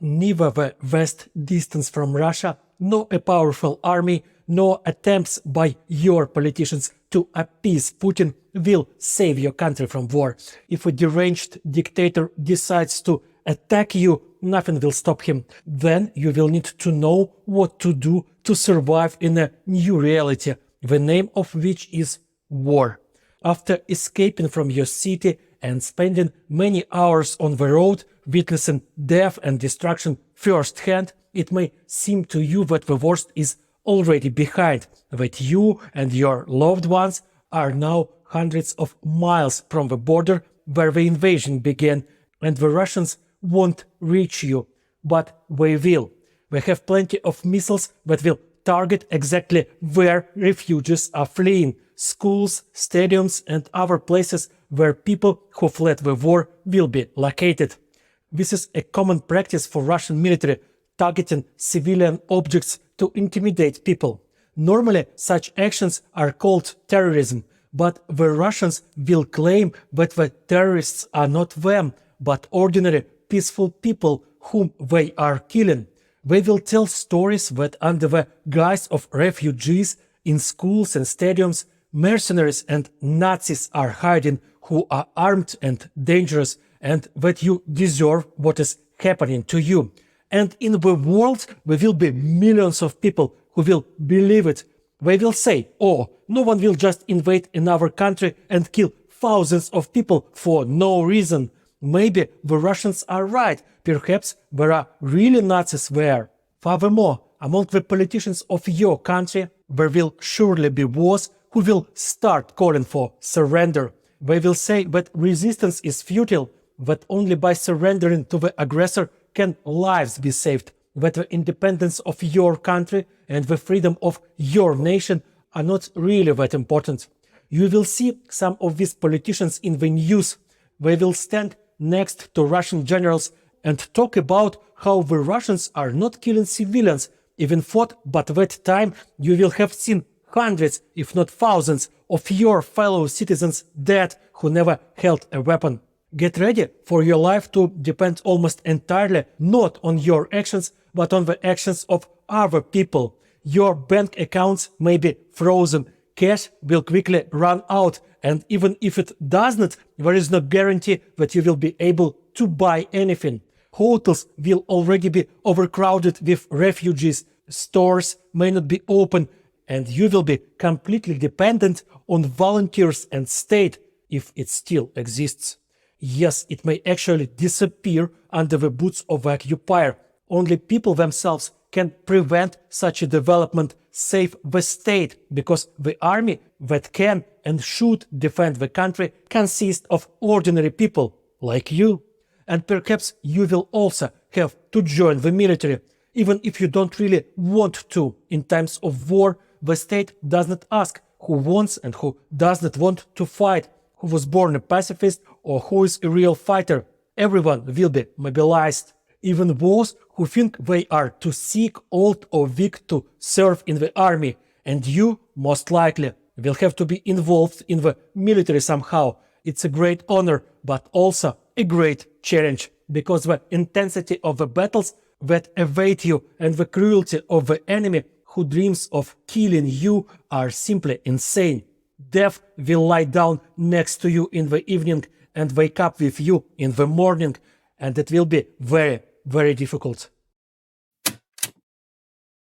Neither the vast distance from Russia, nor a powerful army, nor attempts by your politicians to appease Putin will save your country from war. If a deranged dictator decides to attack you, nothing will stop him. Then you will need to know what to do to survive in a new reality, the name of which is war. After escaping from your city and spending many hours on the road, witnessing death and destruction firsthand, it may seem to you that the worst is already behind, that you and your loved ones are now hundreds of miles from the border where the invasion began, and the Russians won't reach you. But they will. They have plenty of missiles that will target exactly where refugees are fleeing: schools, stadiums, and other places where people who fled the war will be located. This is a common practice for Russian military, targeting civilian objects to intimidate people. Normally, such actions are called terrorism, but the Russians will claim that the terrorists are not them, but ordinary, peaceful people whom they are killing. They will tell stories that under the guise of refugees in schools and stadiums, mercenaries and Nazis are hiding who are armed and dangerous, and that you deserve what is happening to you. And in the world there will be millions of people who will believe it. They will say, oh, no one will just invade another country and kill thousands of people for no reason. Maybe the Russians are right. Perhaps there are really Nazis there. Furthermore, among the politicians of your country, there will surely be those who will start calling for surrender. They will say that resistance is futile, that only by surrendering to the aggressor can lives be saved, that the independence of your country and the freedom of your nation are not really that important. You will see some of these politicians in the news. They will stand next to Russian generals and talk about how the Russians are not killing civilians, even fought, but that time you will have seen hundreds, if not thousands, of your fellow citizens dead who never held a weapon. Get ready for your life to depend almost entirely not on your actions, but on the actions of other people. Your bank accounts may be frozen, cash will quickly run out, and even if it does not, there is no guarantee that you will be able to buy anything. Hotels will already be overcrowded with refugees, stores may not be open, and you will be completely dependent on volunteers and state, if it still exists. Yes, it may actually disappear under the boots of the occupier. Only people themselves can prevent such a development, save the state, because the army that can and should defend the country consists of ordinary people like you. And perhaps you will also have to join the military, even if you don't really want to. In times of war, the state does not ask who wants and who does not want to fight, who was born a pacifist or who is a real fighter. Everyone will be mobilized. Even those who think they are too sick, old or weak to serve in the army. And you, most likely, will have to be involved in the military somehow. It's a great honor, but also a great challenge, because the intensity of the battles that await you and the cruelty of the enemy who dreams of killing you are simply insane. Death will lie down next to you in the evening and wake up with you in the morning, and it will be very, very difficult.